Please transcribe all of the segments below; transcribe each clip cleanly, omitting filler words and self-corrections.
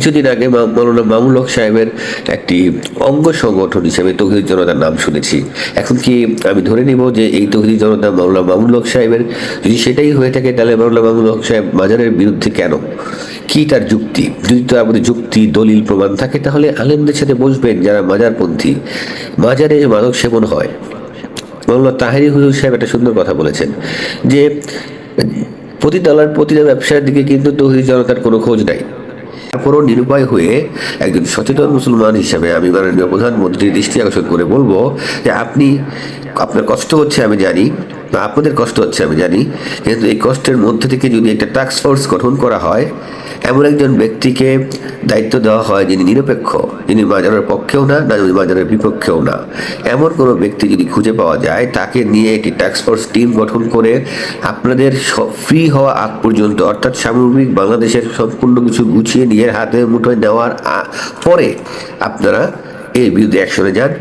কিছুদিন আগে মৌলানা মামুনুল হক সাহেবের একটি অঙ্গ সংগঠন হিসেবে তৌহিদি জনতার নাম শুনেছি। এখন কি আমি ধরে নিব যে এই তৌহিদি জনতা মৌলানা মামুনুল হক সাহেবের? যদি সেটাই হয়ে থাকে তাহলে মৌলানা মামুনুল হক সাহেব মাজারের বিরুদ্ধে কেন? কি তার যুক্তি? যদি তো আমাদের যুক্তি দলিল প্রমাণ থাকে তাহলে আলেমদের সাথে বসবেন যারা মাজারপন্থী। মাজারে মাদক সেবন হয়। মৌলানা তাহেরি হুজুর সাহেব একটা সুন্দর কথা বলেছেন যে প্রতিটা ব্যবসার দিকে কিন্তু তৌহিদি জনতার কোনো খোঁজ নাই। তারপরও নিরুপায় হয়ে একজন সচেতন মুসলমান হিসাবে আমি মাননীয় প্রধানমন্ত্রীর দৃষ্টি আকর্ষণ করে বলবো যে আপনার কষ্ট হচ্ছে আমি জানি, বা আপনাদের কষ্ট হচ্ছে আমি জানি, কিন্তু এই কষ্টের মধ্যে থেকে যদি একটা টাস্ক ফোর্স গঠন করা হয়, এমন একজন ব্যক্তিকে দায়িত্ব দেওয়া হয় যিনি নিরপেক্ষ, যিনি মাজারের পক্ষেও না মাজারের বিপক্ষেও না, এমন কোনো ব্যক্তি যদি খুঁজে পাওয়া যায়, তাকে নিয়ে একটি টাস্ক ফোর্স টিম গঠন করে আপনাদের ফ্রি হওয়া আগ পর্যন্ত, অর্থাৎ সামগ্রিক বাংলাদেশের সম্পূর্ণ কিছু গুছিয়ে নিজের হাতে মুঠোয় নেওয়ার পরে আপনারা এর বিরুদ্ধে অ্যাকশনে যান।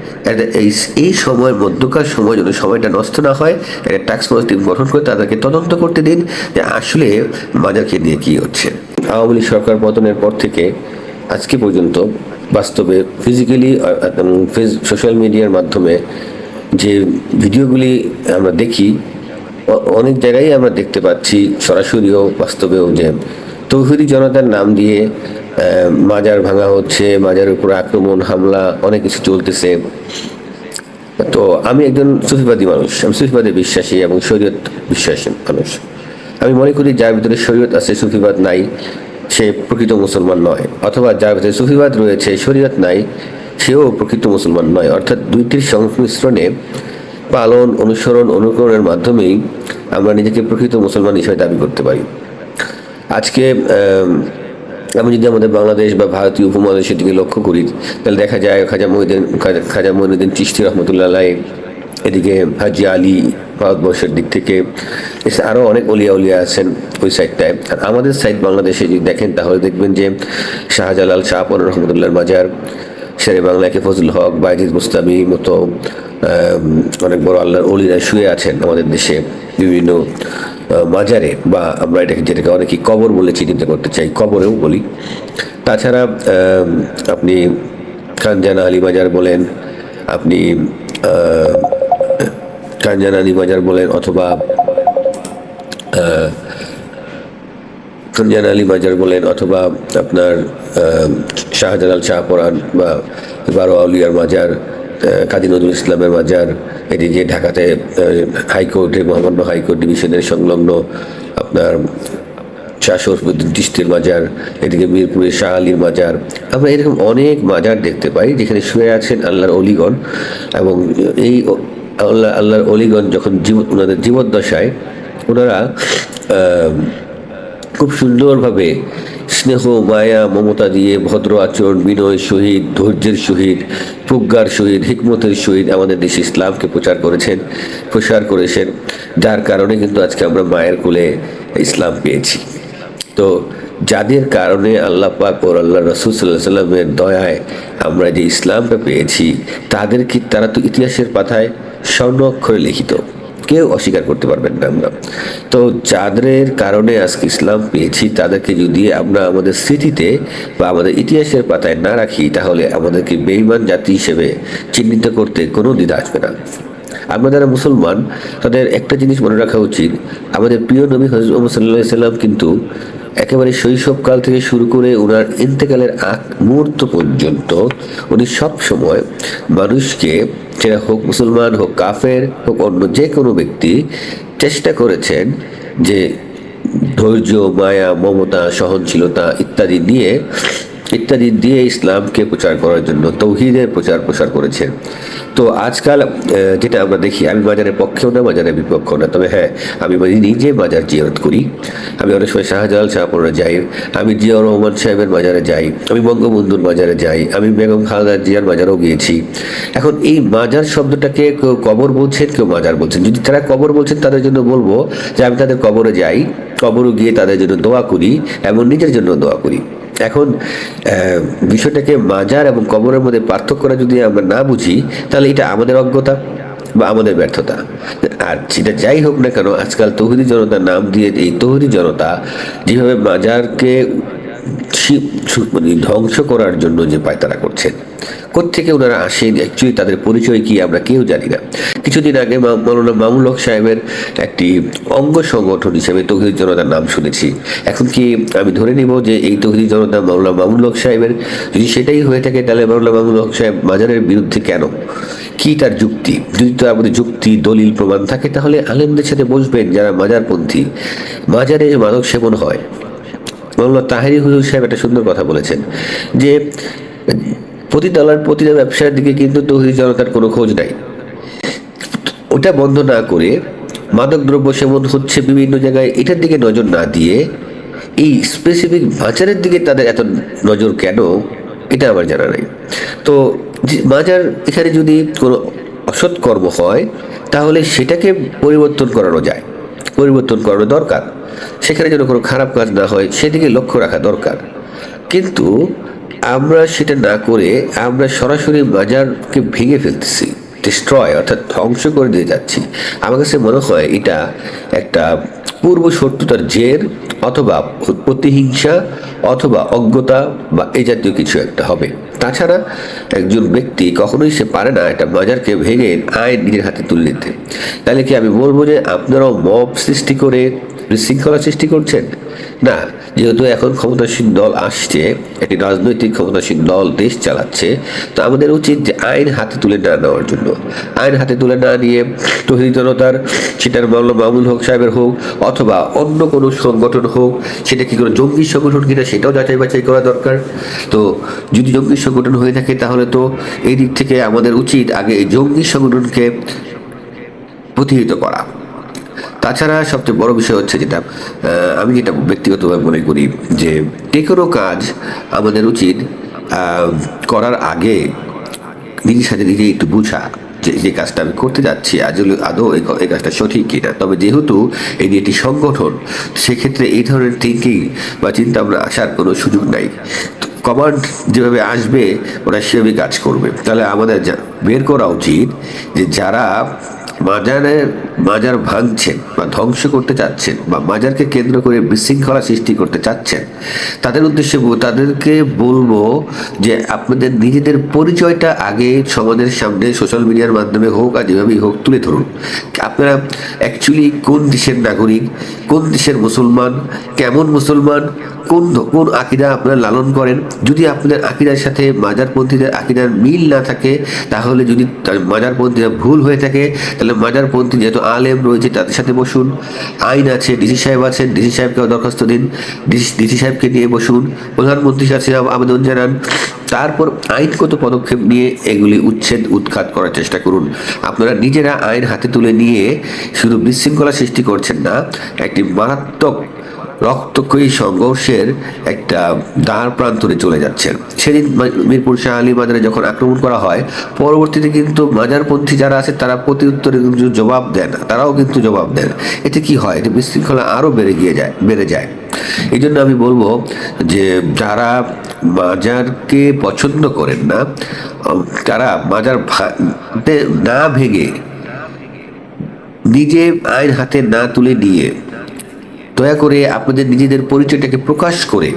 এই সময়ের মধ্যকার সময় যেন সময়টা নষ্ট না হয়, একটা টাস্ক ফোর্স টিম গঠন করে তাদেরকে তদন্ত করতে দিন যে আসলে মাজারকে নিয়ে কী হচ্ছে। আওয়ামী লীগ সরকার পতনের পর থেকে আজকে পর্যন্ত বাস্তবে ফিজিক্যালি সোশ্যাল মিডিয়ার মাধ্যমে যে ভিডিওগুলি আমরা দেখি, অনেক জায়গায় আমরা দেখতে পাচ্ছি সরাসরিও বাস্তবেও যে তৌহিদি জনতার নাম দিয়ে মাজার ভাঙা হচ্ছে, মাজারের উপর আক্রমণ হামলা অনেক কিছু চলতেছে। তো আমি একজন সুফিবাদী মানুষ, আমি সুফিবাদে বিশ্বাসী এবং শরীয়ত বিশ্বাসী মানুষ। আমি মনে করি যার ভিতরে শরীয়ত আছে সুফিবাদ নাই সে প্রকৃত মুসলমান নয়, অথবা যার ভিতরে সুফিবাদ রয়েছে শরীয়ত নাই সেও প্রকৃত মুসলমান নয়। অর্থাৎ দুইটির সংমিশ্রণে পালন অনুসরণ অনুকরণের মাধ্যমেই আমরা নিজেকে প্রকৃত মুসলমান হিসেবে দাবি করতে পারি। আজকে আমি যদি আমাদের বাংলাদেশ বা ভারতীয় উপমহাদেশের দিকে লক্ষ্য করি তাহলে দেখা যায় খাজা মঈনুদ্দিন চিশতি রহমতুল্লাহ আলাইহ, এদিকে হাজি আলী ভারতবর্ষের দিক থেকে আরও অনেক উলিয়া আছেন ওই সাইডটায়। আর আমাদের সাইড বাংলাদেশে যদি দেখেন তাহলে দেখবেন যে শাহজালাল শাহপন রহমতুল্লাহর মাজার, শেরে বাংলাকে ফজল হক, বাইজিদ মুস্তামি মতো অনেক বড় আল্লাহর অলিরা শুয়ে আছেন আমাদের দেশে বিভিন্ন মাজারে, বা আমরা যেটাকে অনেকেই কবর বলে চিহ্নিত করতে চাই, কবরেও বলি। তাছাড়া আপনি খানজানা আলী মাজার বলেন, আপনি খানজানা আলী মাজার বলেন, অথবা খানজানা আলী মাজার বলেন, অথবা আপনার শাহজালাল শাহপরান বা বারো আউলিয়ার মাজার, কাজী নজরুল ইসলামের মাজার, এদিকে ঢাকাতে হাইকোর্টে মহামান্য হাইকোর্ট ডিভিশনের সংলগ্ন আপনার শাহ শরফুদ্দিন চিশতির মাজার, এদিকে মিরপুরে শাহ আলীর মাজার, আমরা এরকম অনেক মাজার দেখতে পাই যেখানে শুয়ে আছেন আল্লাহর অলিগণ। এবং এই আল্লাহর অলিগণ যখন ওনাদের জীবদ্দশায় ওনারা খুব সুন্দরভাবে স্নেহ মায়া মমতা দিয়ে ভদ্র আচরণ, বিনয় সহিত, ধৈর্যের সহিত, প্রজ্ঞার সহিত, হিকমতের সহিত আমাদের দেশে ইসলামকে প্রসার করেছেন, যার কারণে কিন্তু আজকে আমরা মায়ের কোলে ইসলাম পেয়েছি। তো যাদের কারণে আল্লাহ পাক ও আল্লাহ রাসূল সাল্লাল্লাহু আলাইহি ওয়াসাল্লামের দয়ায় আমরা যে ইসলামটা পেয়েছি, তারা তো ইতিহাসের পাতায় স্বর্ণ অক্ষরে লিখিত, কেউ অস্বীকার করতে পারবেন না আমরা। তো যাদের কারণে আজকে ইসলাম পেয়েছি তাদেরকে যদি আমরা আমাদের স্মৃতিতে বা আমাদের ইতিহাসের পাতায় না রাখি তাহলে আমাদেরকে বেঈমান জাতি হিসেবে চিহ্নিত করতে কোনো দ্বিধা আসবে না। আমরা যারা মুসলমান তাদের একটা জিনিস মনে রাখা উচিত, আমাদের প্রিয় নবী হযরত মুহাম্মদ সাল্লাল্লাহু আলাইহি ওয়াসাল্লাম কিন্তু একেবারে শৈশবকাল থেকে শুরু করে ওনার ইন্তেকালের আগ মুহূর্ত পর্যন্ত উনি সব সময় মানুষকে, সেটা হোক মুসলমান হোক কাফের হোক অন্য যে কোনো ব্যক্তি, চেষ্টা করেছেন যে ধৈর্য মায়া মমতা সহনশীলতা ইত্যাদি দিয়ে ইসলামকে প্রচার করার জন্য তৌহিদের প্রসার করেছেন। তো আজকাল যেটা আমরা দেখি, আমি মাজারের পক্ষেও না মাজারের বিপক্ষেও না, তবে হ্যাঁ আমি নিজে মাজার জিয়ারত করি। আমি অনেক সময় শাহজালাল শাহপরা যাই, আমি জিয়াউর রহমান সাহেবের মাজারে যাই, আমি বঙ্গবন্ধুর মাজারে যাই, আমি বেগম খালেদা জিয়ার মাজারেও গিয়েছি। এখন এই মাজার শব্দটাকে কেউ কবর বলছেন, কেউ মাজার বলছেন। যদি তারা কবর বলছেন তাদের জন্য বলবো যে আমি তাদের কবরে যাই, কবরে গিয়ে তাদের জন্য দোয়া করি এবং নিজের জন্য দোয়া করি। এখন বিষয়টাকে মাজার এবং কবরের মধ্যে পার্থক্যটা যদি আমরা না বুঝি তাহলে এটা আমাদের অজ্ঞতা বা আমাদের ব্যর্থতা। আর সেটা যাই হোক না কেন, আজকাল তৌহিদি জনতার নাম দিয়ে এই তৌহিদি জনতা যেভাবে মাজারকে মানে ধ্বংস করার জন্য যে পায়তারা করছেন, কোত্থেকে ওনারা আসেন, অ্যাকচুয়ালি তাদের পরিচয় কি আমরা কেউ জানি না। কিছুদিন আগে মৌলানা মামুনুল হক সাহেবের একটি অঙ্গ সংগঠন হিসেবে তৌহিদি জনতার নাম শুনেছি। এখন কি আমি ধরে নিব যে এই তৌহিদি জনতা মৌলানা মামুনুল হক সাহেবের? যদি সেটাই হয়ে থাকে তাহলে মৌলানা মামুনুল হক সাহেব মাজারের বিরুদ্ধে কেন? কি তার যুক্তি? যদি তো আমাদের যুক্তি দলিল প্রমাণ থাকে তাহলে আলেমদের সাথে বসবেন যারা মাজারপন্থী। মাজারে মাদক সেবন হয়। মৌলানা তাহেরি হুজুর সাহেব একটা সুন্দর কথা বলেছেন যে প্রতিটা ব্যবসার দিকে কিন্তু তৌহিদি জনতার কোনো খোঁজ নাই। ওটা বন্ধ না করে মাদক দ্রব্য সেবন হচ্ছে বিভিন্ন জায়গায়, এটার দিকে নজর না দিয়ে এই স্পেসিফিক মাজারের দিকে তাদের এত নজর কেন, এটা আমার জানা নাই। তো মাজার এখানে যদি কোনো অসৎ কর্ম হয় তাহলে সেটাকে পরিবর্তন করানো যায়, পরিবর্তন করানো দরকার। সেখানে যেন কোনো খারাপ কাজ না হয় সেদিকে লক্ষ্য রাখা দরকার। কিন্তু আমরা সেটা না করে আমরা সরাসরি মাজারকে ভেঙে ফেলতেছি, ডিস্ট্রয় অর্থাৎ ধ্বংস করে দিয়ে যাচ্ছি। আমার কাছে মনে হয় এটা একটা পূর্ব শত্রুতার জের, অথবা প্রতিহিংসা, অথবা অজ্ঞতা, বা এই জাতীয় কিছু একটা হবে। তাছাড়া একজন ব্যক্তি কখনোই সে পারে না একটা মাজারকে ভেঙে আইন নিজের হাতে তুলে নিতে। তাহলে কি আমি বলবো যে আপনারাও মব সৃষ্টি করে বিশৃঙ্খলা সৃষ্টি করছেন? না, যেহেতু এখন ক্ষমতাসীন দল আসছে, একটি রাজনৈতিক ক্ষমতাসীন দল দেশ চালাচ্ছে, তো আমাদের উচিত যে আইন হাতে তুলে না নেওয়ার জন্য। আইন হাতে তুলে না নিয়ে তৌহিদি জনতার, সেটার মৌলানা মামুনুল হক সাহেবের হোক অথবা অন্য কোনো সংগঠন হোক, সেটা কি কোনো জঙ্গি সংগঠন কিনা সেটাও যাচাই বাছাই করা দরকার। তো যদি জঙ্গি সংগঠন হয়ে থাকে তাহলে তো এই দিক থেকে আমাদের উচিত আগে এই জঙ্গি সংগঠনকে প্রতিহত করা। তাছাড়া সবচেয়ে বড় বিষয় হচ্ছে যেটা আমি যেটা ব্যক্তিগতভাবে মনে করি, যে কোনো কাজ আমাদের উচিত করার আগে নিজের সাথে নিজে একটু বোঝা যে কাজটা আমি করতে যাচ্ছি আদৌ এই কাজটা সঠিক কিনা। তবে যেহেতু এটি একটি সংগঠন, সেক্ষেত্রে এই ধরনের থিঙ্কিং বা চিন্তা ভাবনা আসার কোনো সুযোগ নাই। কমান্ড যেভাবে আসবে ওরা সেভাবে কাজ করবে। তাহলে আমাদের বের করা উচিত যে যারা মাজার ভাঙছেন বা ধ্বংস করতে চাচ্ছেন বা মাজারকে কেন্দ্র করে বিশৃঙ্খলা সৃষ্টি করতে চাচ্ছেন, তাদের উদ্দেশ্যে তাদেরকে বলবো যে আপনাদের নিজেদের পরিচয়টা আগে সমাজের সামনে সোশ্যাল মিডিয়ার মাধ্যমে হোক আর যেভাবেই হোক তুলে ধরুন। আপনারা অ্যাকচুয়ালি কোন দেশের নাগরিক, কোন দেশের মুসলমান, কেমন মুসলমান, কোন আকিদা আপনারা লালন করেন। যদি আপনাদের আকিদার সাথে মাজারপন্থীদের আকিদার মিল না থাকে, তাহলে যদি মাজারপন্থীরা ভুল হয়ে থাকে, তাহলে মাজারপন্থী যেহেতু আলেম রয়েছে তাদের সাথে বসুন। আইন আছে, ডিসি সাহেব আছেন, ডিসি সাহেবকেও দরখাস্ত দিন, ডিসি সাহেবকে নিয়ে বসুন, প্রধানমন্ত্রীর কাছে আবেদন জানান। তারপর আইনগত পদক্ষেপ নিয়ে এগুলি উৎখাত করার চেষ্টা করুন। আপনারা নিজেরা আইন হাতে তুলে নিয়ে শুধু বিশৃঙ্খলা সৃষ্টি করছেন না, একটি মারাত্মক রক্তক্ষয়ী সংঘর্ষের একটা দ্বার প্রান্তরে চলে যাচ্ছেন। সেদিন মিরপুর শাহ আলী মাজারে যখন আক্রমণ করা হয়, পরবর্তীতে কিন্তু মাজারপন্থী যারা আছে তারা প্রতি উত্তরে কিন্তু জবাব দেন, তারাও কিন্তু জবাব দেন। এতে কি হয়? এতে বিশৃঙ্খলা আরও বেড়ে যায়। এই জন্য আমি বলবো যে যারা মাজারকে পছন্দ করেন না, তারা মাজার না ভেঙে নিজে আইন হাতে না তুলে নিয়ে দয়া করে আপনাদের নিজেদের পরিচয়টাকে প্রকাশ করে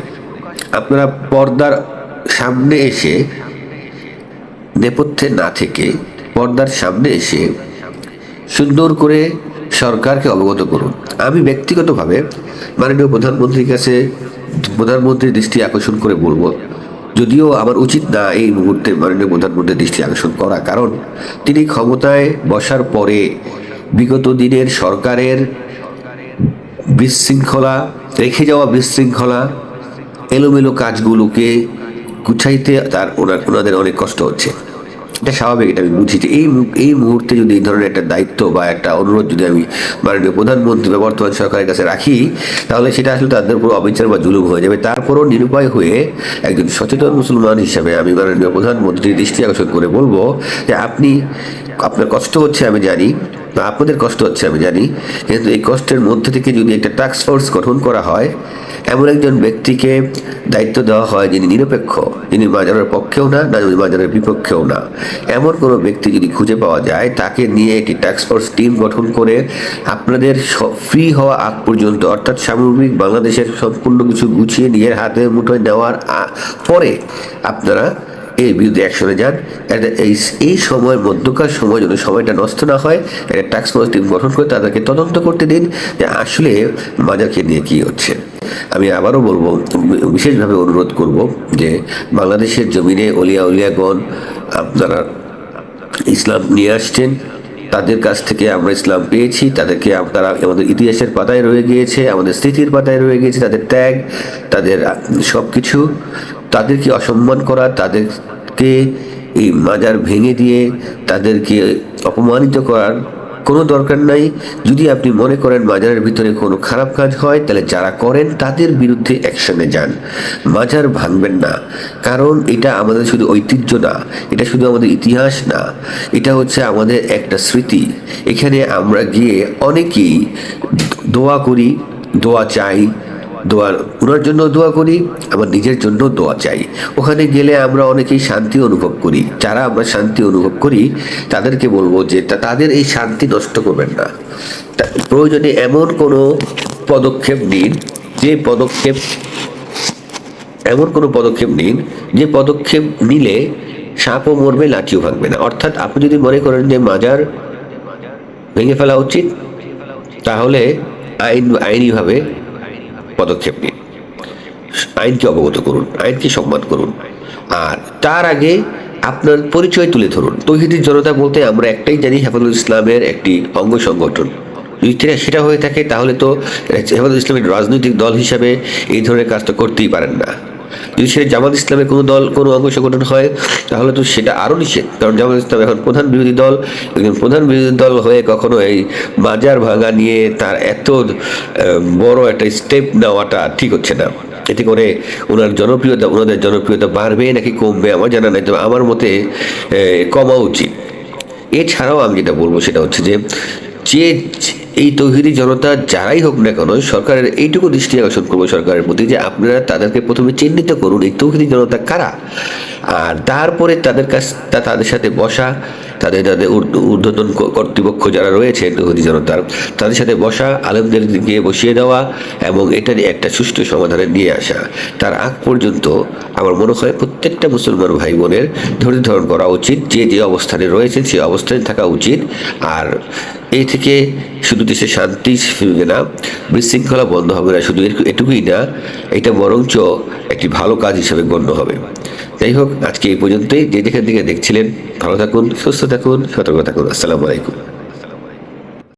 আপনারা পর্দার সামনে এসে, নেপথ্যে না থেকে পর্দার সামনে এসে সুন্দর করে সরকারকে অবগত করুন। আমি ব্যক্তিগতভাবে মাননীয় প্রধানমন্ত্রীর দৃষ্টি আকর্ষণ করে বলবো, যদিও আমার উচিত না এই মুহূর্তে মাননীয় প্রধানমন্ত্রীর দৃষ্টি আকর্ষণ করা, কারণ তিনি ক্ষমতায় বসার পরে বিগত দিনের সরকারের রেখে যাওয়া বিশৃঙ্খলা, এলোমেলো কাজগুলোকে গুছাইতে ওনাদের অনেক কষ্ট হচ্ছে। এটা স্বাভাবিক, এটা আমি বুঝি যে এই মুহূর্তে যদি এই ধরনের একটা দায়িত্ব বা একটা অনুরোধ যদি আমি মাননীয় প্রধানমন্ত্রী বা বর্তমান সরকারের কাছে রাখি, তাহলে সেটা আসলে তাদের উপর অবিচার বা জুলুম হয়ে যাবে। তারপরও নিরুপায় হয়ে একজন সচেতন মুসলমান হিসাবে আমি মাননীয় প্রধানমন্ত্রীর দৃষ্টি আকর্ষণ করে বলবো যে আপনার কষ্ট হচ্ছে আমি জানি, আপনাদের কষ্ট হচ্ছে আমি জানি, কিন্তু এই কষ্টের মধ্যে থেকে যদি একটা টাস্ক ফোর্স গঠন করা হয়, এমন একজন ব্যক্তিকে দায়িত্ব দেওয়া হয় যিনি নিরপেক্ষ, যিনি মাজারের পক্ষেও না, মাজারের বিপক্ষেও না, এমন কোনো ব্যক্তি যদি খুঁজে পাওয়া যায়, তাকে নিয়ে একটি টাস্ক ফোর্স টিম গঠন করে আপনাদের ফ্রি হওয়া আগ পর্যন্ত, অর্থাৎ সামগ্রিক বাংলাদেশের সম্পূর্ণ কিছু গুছিয়ে নিজের হাতে মুঠোয় নেওয়ার পরে আপনারা এর বিরুদ্ধে অ্যাকশনে যান। এই সময়ের মধ্যকার সময় যদি সময়টা নষ্ট না হয়, একটা টাস্ক ফোর্স টিম গঠন করে তাদেরকে তদন্ত করতে দিন যে আসলে মাজারকে নিয়ে কী হচ্ছে। আমি আবারও বলবো, বিশেষভাবে অনুরোধ করব যে বাংলাদেশের জমিনে উলিয়াগণ আপনারা ইসলাম নিয়ে আসছেন, তাদের কাছ থেকে আমরা ইসলাম পেয়েছি, তাদেরকে তারা আমাদের ইতিহাসের পাতায় রয়ে গিয়েছে, আমাদের স্মৃতির পাতায় রয়ে গিয়েছে, তাদের ত্যাগ, তাদের সব কিছু, তাদেরকে অসম্মান করা, তাদেরকে এই মাজার ভেঙে দিয়ে তাদেরকে অপমানিত করার কোনো দরকার নাই। যদি আপনি মনে করেন মাজারের ভিতরে কোনো খারাপ কাজ হয়, তাহলে যারা করেন তাদের বিরুদ্ধে অ্যাকশনে যান, মাজার ভাঙবেন না। কারণ এটা আমাদের শুধু ঐতিহ্য না, এটা শুধু আমাদের ইতিহাস না, এটা হচ্ছে আমাদের একটা স্মৃতি। এখানে আমরা গিয়ে অনেকেই দোয়া করি, দোয়া চাই, ওনার জন্য দোয়া করি, আমার নিজের জন্য দোয়া চাই। ওখানে গেলে আমরা অনেকেই শান্তি অনুভব করি। যারা আমরা শান্তি অনুভব করি তাদেরকে বলবো যে তাদের এই শান্তি নষ্ট করবেন না। প্রয়োজনে এমন কোনো পদক্ষেপ নিন যে পদক্ষেপ নিলে সাপও মরবে, লাঠিও ভাঙবে না। অর্থাৎ আপনি যদি মনে করেন যে মাজার ভেঙে ফেলা উচিত, তাহলে আইনিভাবে পদক্ষেপ নিন, আইনকে অবগত করুন, আইনকে সম্মান করুন। আর তার আগে আপনার পরিচয় তুলে ধরুন। তৌহিদি জনতা বলতে আমরা একটাই জানি, হেফাজতুল ইসলামের একটি অঙ্গ সংগঠন। যদি সেটা হয়ে থাকে তাহলে তো হেফাজতুল ইসলামের রাজনৈতিক দল হিসাবে এই ধরনের কাজটা করতেই পারেন না। যদি সেটা জামাত ইসলামের কোনো অঙ্গ সংগঠন হয় তাহলে তো সেটা আরও নিষেধ। কারণ জামাত ইসলাম এখন প্রধান বিরোধী দল, একজন প্রধান বিরোধী দল হয়ে কখনো এই মাজার ভাঙা নিয়ে তার এত বড় একটা স্টেপ নেওয়াটা ঠিক হচ্ছে না। এতে করে ওনাদের জনপ্রিয়তা বাড়বে নাকি কমবে আমার জানা নাই, তবে আমার মতে কমা উচিত। এছাড়াও আমি যেটা বলবো সেটা হচ্ছে যে এই তৌহিদি জনতা যারাই হোক না কেন, সরকারের এইটুকু দৃষ্টি আকর্ষণ করবো সরকারের প্রতি যে আপনারা তাদেরকে প্রথমে চিহ্নিত করুন এই তৌহিদি জনতা কারা, আর তারপরে তাদের সাথে বসা, তাদের ঊর্ধ্বতন কর্তৃপক্ষ যারা রয়েছে তৌহিদি জনতার, তাদের সাথে বসা, আলেমদের গিয়ে বসিয়ে দেওয়া এবং এটা একটা সুষ্ঠু সমাধানে নিয়ে আসা। তার আগ পর্যন্ত আমার মনে হয় প্রত্যেকটা মুসলমান ভাই বোনের ধৈর্য ধারণ করা উচিত, যে অবস্থানে রয়েছে সেই অবস্থানে থাকা উচিত। আর এই থেকে শুধু দেশে শান্তি ফিরবে না, বিশৃঙ্খলা বন্ধ হবে না, শুধু এটুকুই না, এটা বরঞ্চ একটি ভালো কাজ হিসেবে গণ্য হবে। যাই হোক, আজকে এই পর্যন্তই। যেখান থেকে দেখছিলেন ভালো থাকুন, সুস্থ থাকুন, সতর্ক থাকুন। আসসালামু আলাইকুম।